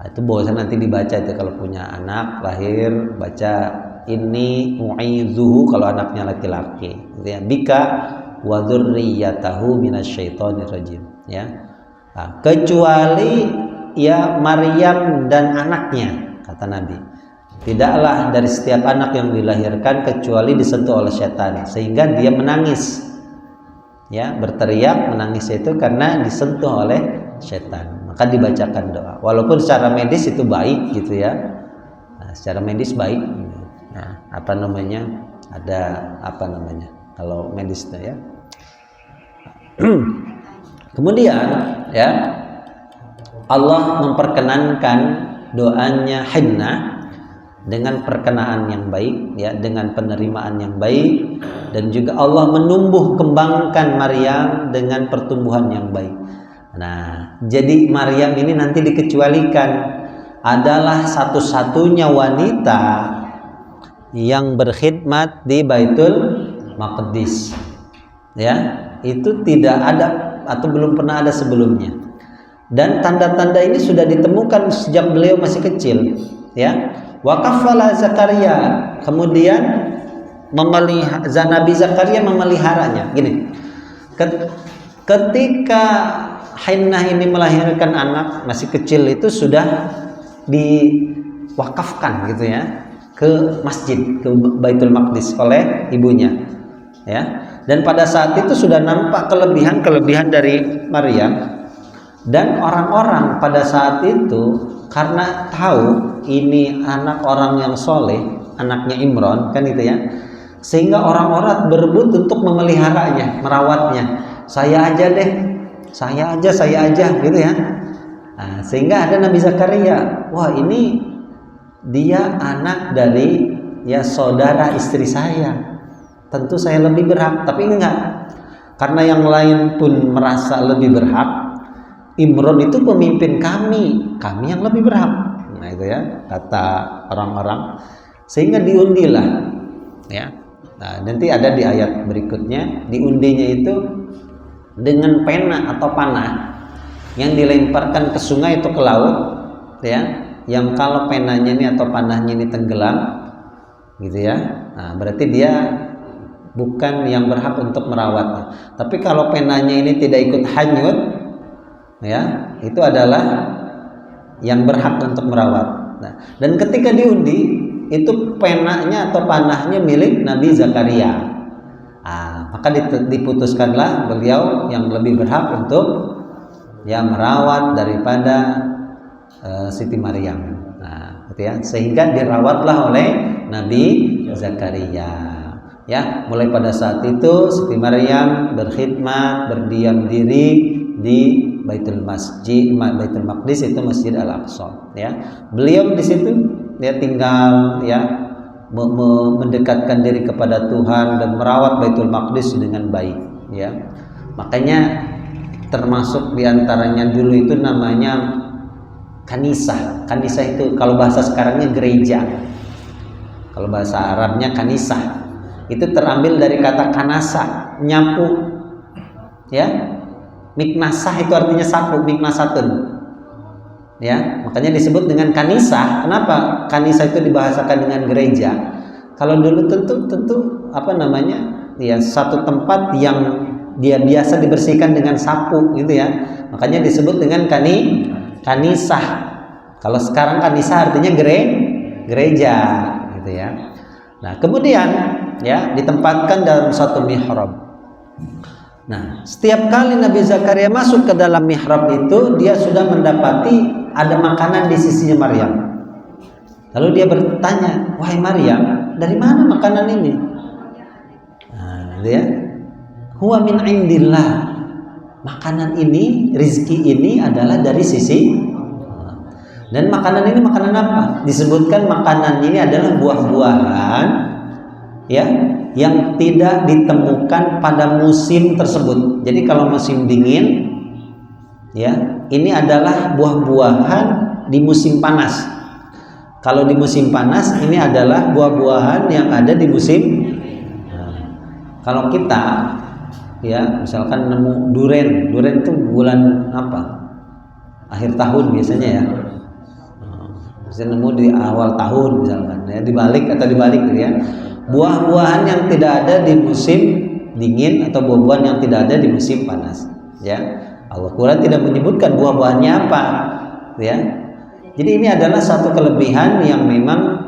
Itu bosan nanti dibaca itu kalau punya anak lahir baca inni u'idzuhu kalau anaknya laki-laki gitu ya. Bika wa dzurriyyatahu minasyaitonir rajim ya. Kecuali ya Maryam dan anaknya, kata Nabi. Tidaklah dari setiap anak yang dilahirkan kecuali disentuh oleh setan sehingga dia menangis. Ya, berteriak menangis itu karena disentuh oleh setan. Maka dibacakan doa. Walaupun secara medis itu baik gitu ya. Secara medis baik. Kalau medis itu ya. Kemudian ya Allah memperkenankan doanya Hinnah dengan perkenaan yang baik ya, dengan penerimaan yang baik, dan juga Allah menumbuh kembangkan Maryam dengan pertumbuhan yang baik. Nah, jadi Maryam ini nanti dikecualikan adalah satu-satunya wanita yang berkhidmat di Baitul Maqdis. Ya, itu tidak ada atau belum pernah ada sebelumnya. Dan tanda-tanda ini sudah ditemukan sejak beliau masih kecil, ya. Wa kafala Zakaria, kemudian Nabi Zakaria memeliharanya. Gini. Ketika Hinnah ini melahirkan anak masih kecil itu sudah diwakafkan gitu ya ke masjid, ke Baitul Maqdis oleh ibunya. Ya. Dan pada saat itu sudah nampak kelebihan dari Maryam, dan orang-orang pada saat itu karena tahu ini anak orang yang soleh, anaknya Imron kan itu ya, sehingga orang-orang berebut untuk memeliharanya, merawatnya. Saya aja gitu ya. Sehingga ada Nabi Zakaria, wah ini dia anak dari ya saudara istri saya. Tentu saya lebih berhak, tapi enggak. Karena yang lain pun merasa lebih berhak, Imron itu pemimpin kami yang lebih berhak. Nah itu ya kata orang-orang, sehingga diundilah ya. Nah nanti ada di ayat berikutnya, diundinya itu dengan pena atau panah yang dilemparkan ke sungai atau ke laut ya, yang kalau penanya ini atau panahnya ini tenggelam gitu ya, nah berarti dia bukan yang berhak untuk merawatnya. Tapi kalau penanya ini tidak ikut hanyut ya, itu adalah yang berhak untuk merawat. Nah, dan ketika diundi itu penanya atau panahnya milik Nabi Zakaria. Maka diputuskanlah beliau yang lebih berhak untuk ya merawat daripada Siti Maryam. Nah, gitu ya. Sehingga dirawatlah oleh Nabi Zakaria. Ya, mulai pada saat itu Siti Maryam berkhidmat, berdiam diri di Baitul Maqdis, itu Masjid Al-Aqsa ya. Beliau di situ dia tinggal ya, mendekatkan diri kepada Tuhan dan merawat Baitul Maqdis dengan baik ya. Makanya termasuk diantaranya dulu itu namanya kanisah. Kanisah itu kalau bahasa sekarangnya gereja, kalau bahasa Arabnya kanisah. Itu terambil dari kata kanasa, nyapu ya. Miknasah itu artinya sapu, miknasatun ya, makanya disebut dengan kanisah. Kenapa kanisah itu dibahasakan dengan gereja? Kalau dulu tentu apa namanya ya, satu tempat yang dia biasa dibersihkan dengan sapu gitu ya, makanya disebut dengan kanisah. Kalau sekarang kanisah artinya gereja gitu ya. Nah kemudian ya ditempatkan dalam satu mihrab. Nah, setiap kali Nabi Zakaria masuk ke dalam mihrab itu, dia sudah mendapati ada makanan di sisinya Maryam. Lalu dia bertanya, wahai Maryam, dari mana makanan ini? Nah, dia, huwa min indillah. Makanan ini, rizki ini adalah dari sisi. Dan makanan ini makanan apa? Disebutkan makanan ini adalah buah-buahan, ya, yang tidak ditemukan pada musim tersebut. Jadi kalau musim dingin ya, ini adalah buah-buahan di musim panas. Kalau di musim panas ini adalah buah-buahan yang ada di musim. Kalau kita ya misalkan nemu duren itu bulan apa? Akhir tahun biasanya ya. Bisa nemu di awal tahun misalkan ya, dibalik gitu ya. Buah-buahan yang tidak ada di musim dingin atau buah-buahan yang tidak ada di musim panas ya. Al-Quran tidak menyebutkan buah-buahannya apa ya. Jadi ini adalah satu kelebihan yang memang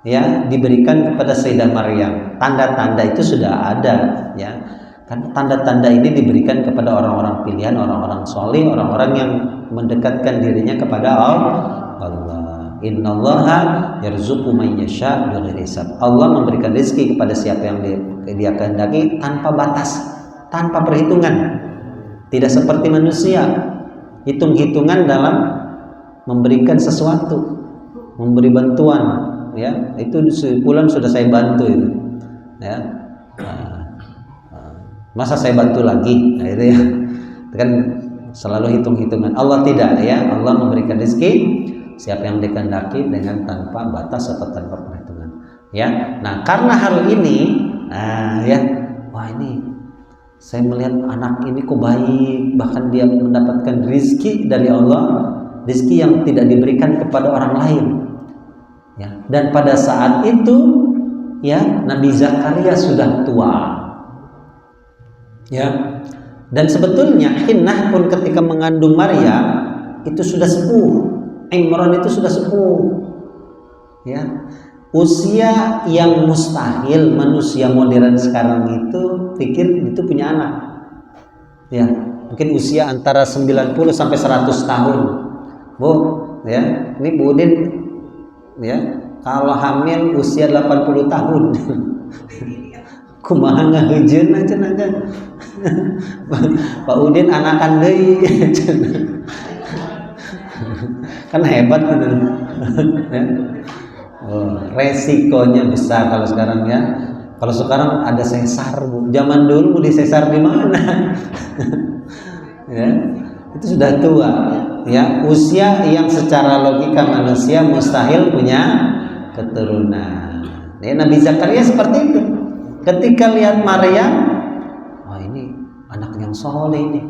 ya diberikan kepada Sayyidah Maryam. Tanda-tanda itu sudah ada ya. Kan tanda-tanda ini diberikan kepada orang-orang pilihan, orang-orang soleh, orang-orang yang mendekatkan dirinya kepada Allah. Innallaha yarzuqu man yasha bighairi hisab. Allah memberikan rezeki kepada siapa yang dia kehendaki tanpa batas, tanpa perhitungan. Tidak seperti manusia, hitung-hitungan dalam memberikan sesuatu, memberi bantuan, ya. Itu sebulan sudah saya bantu itu. Ya. Masa saya bantu lagi? Nah, itu ya. Itu kan selalu hitung-hitungan. Allah tidak ya. Allah memberikan rezeki siapa yang dikehendaki dengan tanpa batas atau tanpa perhitungan ya. Nah karena hal ini ya, wah ini saya melihat anak ini kok baik, bahkan dia mendapatkan rizki dari Allah, rizki yang tidak diberikan kepada orang lain ya. Dan pada saat itu ya Nabi Zakaria sudah tua ya, dan sebetulnya Hinnah pun ketika mengandung Maryam itu sudah sepuh. Imran itu sudah sepuh ya, usia yang mustahil manusia modern sekarang itu pikir itu punya anak ya. Mungkin usia antara 90 sampai 100 tahun Bu ya. Ini Bu Udin ya, kalau hamil usia 80 tahun kumaha ngahejeun aja Pak Udin anakan deui kan hebat gitu ya. Resikonya besar kalau sekarang ya. Kalau sekarang ada sesar Bu, zaman dulu mau disesar di mana ya. itu sudah tua, ya, usia yang secara logika manusia mustahil punya keturunan. Ya, Nabi Zakaria seperti itu. Ketika lihat Maryam, wah ini anak yang soleh ini.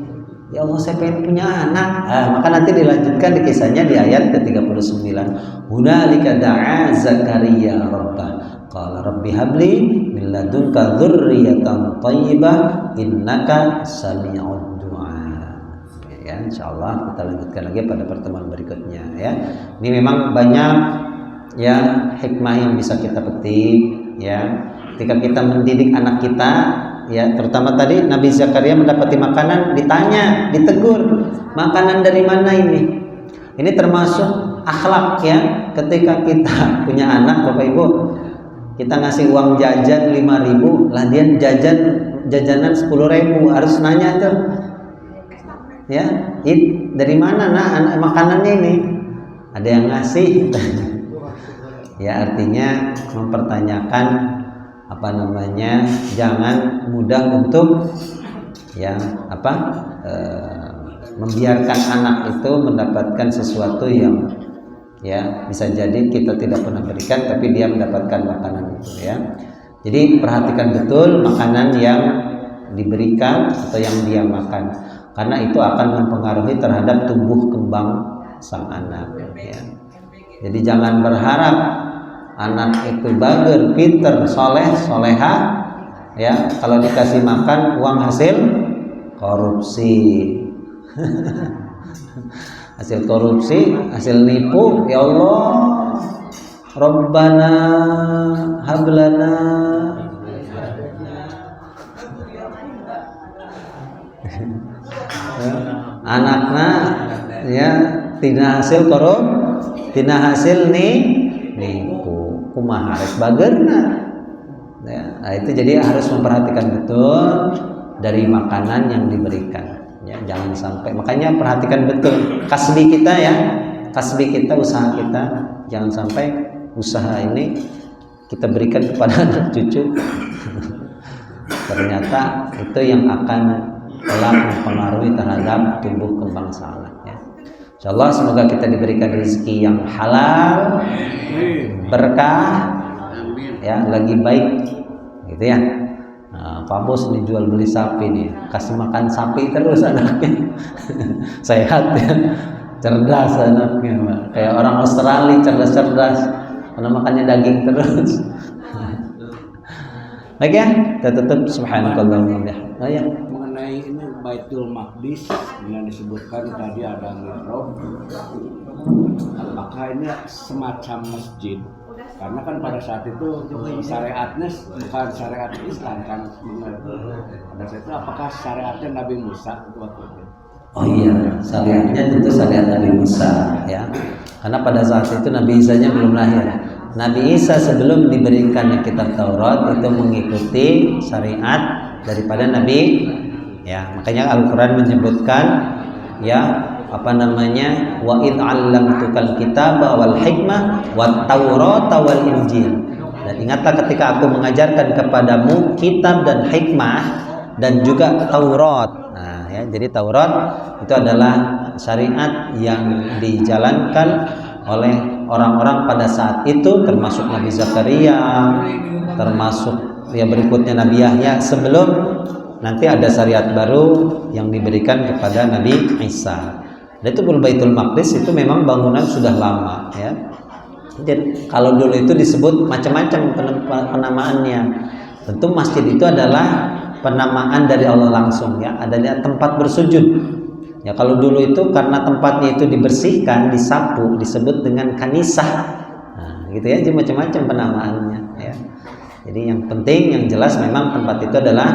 Ya Allah, saya pengen punya anak. Maka nanti dilanjutkan di kisahnya di ayat ke-39. Hunalika da'a Zakaria rabbah. Qala rabbi habli min ladunka dzurriyyatan thayyibah innaka sami'ud du'a. Ya, insyaallah kita lanjutkan lagi pada pertemuan berikutnya ya. Ini memang banyak ya hikmah yang bisa kita petik ya. Ketika kita mendidik anak kita ya, terutama tadi Nabi Zakaria mendapati makanan, ditanya, ditegur, makanan dari mana ini? Ini termasuk akhlak ya. Ketika kita punya anak, Bapak Ibu, kita ngasih uang jajan 5.000, lah dia jajanan 10.000, harus nanya tuh. Ya, dari mana nah makanannya ini? Ada yang ngasih. Ya, artinya mempertanyakan jangan mudah untuk ya membiarkan anak itu mendapatkan sesuatu yang ya bisa jadi kita tidak pernah berikan tapi dia mendapatkan makanan itu ya. Jadi perhatikan betul makanan yang diberikan atau yang dia makan, karena itu akan mempengaruhi terhadap tumbuh kembang sang anak ya. Jadi jangan berharap anak itu bager, pinter, soleh, soleha ya, kalau dikasih makan uang hasil korupsi. Hasil korupsi, hasil nipu, ya Allah, Rabbana hablana anakna ya tina hasil korup, tina hasil nipu, kumaha rek bageurna ya. Nah, itu jadi harus memperhatikan betul dari makanan yang diberikan ya, jangan sampai, makanya perhatikan betul kasbi kita ya, kasbi kita, usaha kita, jangan sampai usaha ini kita berikan kepada anak cucu ternyata itu yang akan kelak mempengaruhi terhadap tumbuh kembang sang anak ya. Insyaallah semoga kita diberikan rezeki yang halal, berkah ya, lagi baik gitu ya. Pak Bos nih jual beli sapi nih, kasih makan sapi terus anaknya. Sehat ya, cerdas anaknya, kayak orang Australia, cerdas-cerdas karena makannya daging terus. Baik ya, kita tutup. Subhanakallahumma wa ya. Mengenai ini Baitul Maqdis yang disebutkan tadi ada mihrab, apakah ini semacam masjid? Karena kan pada saat itu syariatnya bukan syariat Islam kan, pada saat itu apakah syariatnya Nabi Musa waktu itu? Oh iya, syariatnya tentu syariat Nabi Musa ya. Karena pada saat itu Nabi Isa-nya belum lahir. Nabi Isa sebelum diberikan kitab Taurat itu mengikuti syariat daripada Nabi ya. Makanya Al-Qur'an menyebutkan ya wa id 'allamtukal kitaba wal hikmah wat taurata wal injil. Dan ingatlah ketika aku mengajarkan kepadamu kitab dan hikmah dan juga Taurat. Nah ya, jadi Taurat itu adalah syariat yang dijalankan oleh orang-orang pada saat itu, termasuk Nabi Zakaria, termasuk ya berikutnya Nabi Yahya, sebelum nanti ada syariat baru yang diberikan kepada Nabi Isa. Dan itu Baitul Maqdis itu memang bangunan sudah lama ya. Jadi kalau dulu itu disebut macam-macam penamaannya. Tentu masjid itu adalah penamaan dari Allah langsung ya, adanya tempat bersujud. Ya kalau dulu itu karena tempatnya itu dibersihkan, disapu, disebut dengan kanisah. Nah, gitu ya, jadi macam-macam penamaannya ya. Jadi yang penting, yang jelas memang tempat itu adalah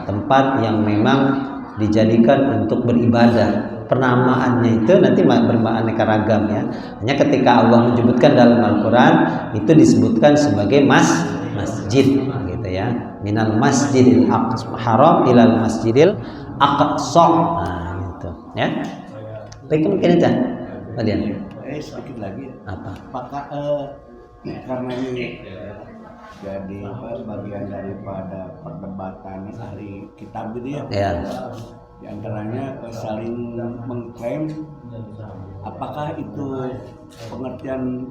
tempat yang memang dijadikan untuk beribadah. Penamaannya itu nanti beraneka ragam ya. Hanya ketika Allah menyebutkan dalam Al-Quran itu disebutkan sebagai masjid gitu ya. Minal masjidil haram ilal masjidil aqsa. Nah gitu ya. Baik, mungkin aja kalian. Sedikit lagi. Apa? Apakah karena ini jadi bagian daripada perdebatan ahli kitab gitu ya. Ya. Di antaranya saling mengklaim apakah itu pengertian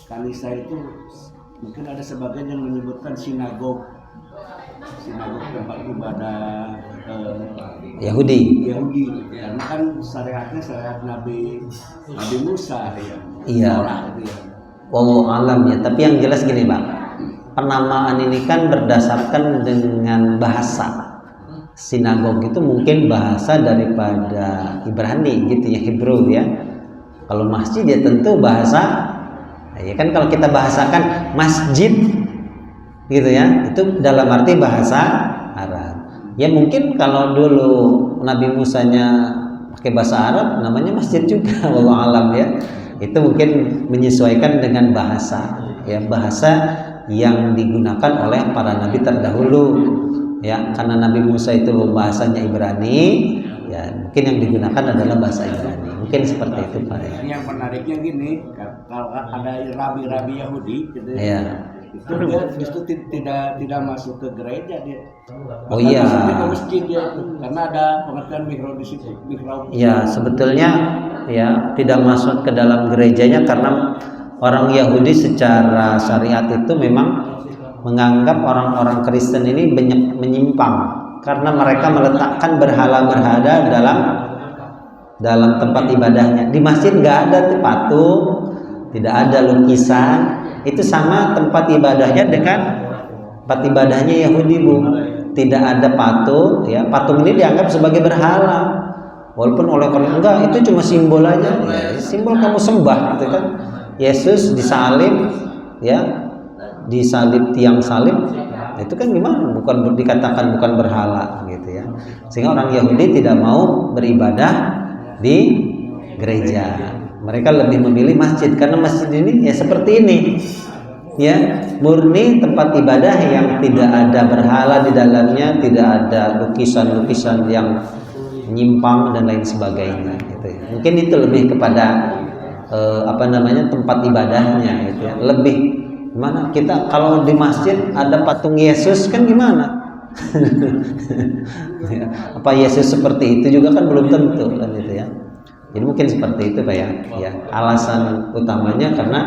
kanisa itu, mungkin ada sebagian yang menyebutkan sinagog tempat ibadah Yahudi. karena kan syariatnya syariat Nabi Musa ya. Iya. Gitu ya. Wallahu alam ya. Tapi yang jelas gini Pak, penamaan ini kan berdasarkan dengan bahasa. Sinagog itu mungkin bahasa daripada Ibrani gitu ya, Hebrew ya. Kalau masjid ya tentu bahasa, ya kan kalau kita bahasakan masjid gitu ya, itu dalam arti bahasa Arab. Ya mungkin kalau dulu Nabi Musanya pakai bahasa Arab namanya masjid juga, wallahu alam ya. Itu mungkin menyesuaikan dengan bahasa ya, bahasa yang digunakan oleh para nabi terdahulu ya, karena Nabi Musa itu bahasanya Ibrani ya, mungkin yang digunakan adalah bahasa Ibrani, mungkin seperti itu Pak ya. Yang menariknya gini, kalau ada rabi-rabi Yahudi gitu Ya. Itu dia justru tidak masuk ke gereja dia. Oh iya. Masuk ke masjid dia itu, karena ada pengertian mihrab di situ. Ya sebetulnya ya tidak masuk ke dalam gerejanya karena orang Yahudi secara syariat itu memang menganggap orang-orang Kristen ini menyimpang karena mereka meletakkan berhala-berhala dalam tempat ibadahnya. Di masjid nggak ada tuh patung, tidak ada lukisan. Itu sama tempat ibadahnya dengan tempat ibadahnya Yahudi Bu. Tidak ada patung ya, patung ini dianggap sebagai berhala. Walaupun oleh orang enggak, itu cuma simbol aja ya, simbol kamu sembah gitu kan. Yesus disalib ya, disalib tiang salib, itu kan gimana, bukan dikatakan bukan berhala gitu ya. Sehingga orang Yahudi tidak mau beribadah di gereja, mereka lebih memilih masjid karena masjid ini ya seperti ini ya, murni tempat ibadah yang tidak ada berhala di dalamnya, tidak ada lukisan-lukisan yang menyimpang dan lain sebagainya gitu ya. Mungkin itu lebih kepada tempat ibadahnya gitu ya. Lebih gimana, kita kalau di masjid ada patung Yesus kan gimana? Ya, apa Yesus seperti itu juga kan belum tentu kan gitu ya. Jadi mungkin seperti itu Pak ya. Ya, alasan utamanya karena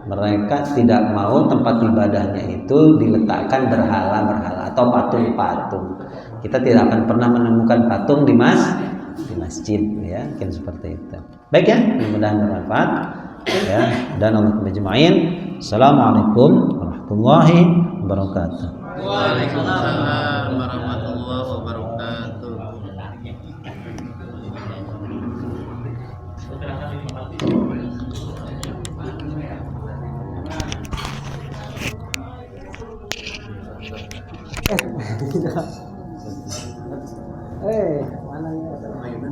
mereka tidak mau tempat ibadahnya itu diletakkan berhala-berhala atau patung-patung. Kita tidak akan pernah menemukan patung di masjid ya, mungkin seperti itu. Baik ya, mudah-mudahan bermanfaat ya, dan Allah berjemain. Assalamualaikum warahmatullahi wabarakatuh. Waalaikumsalam warahmatullahi wabarakatuh.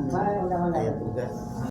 Mana ya? Mana?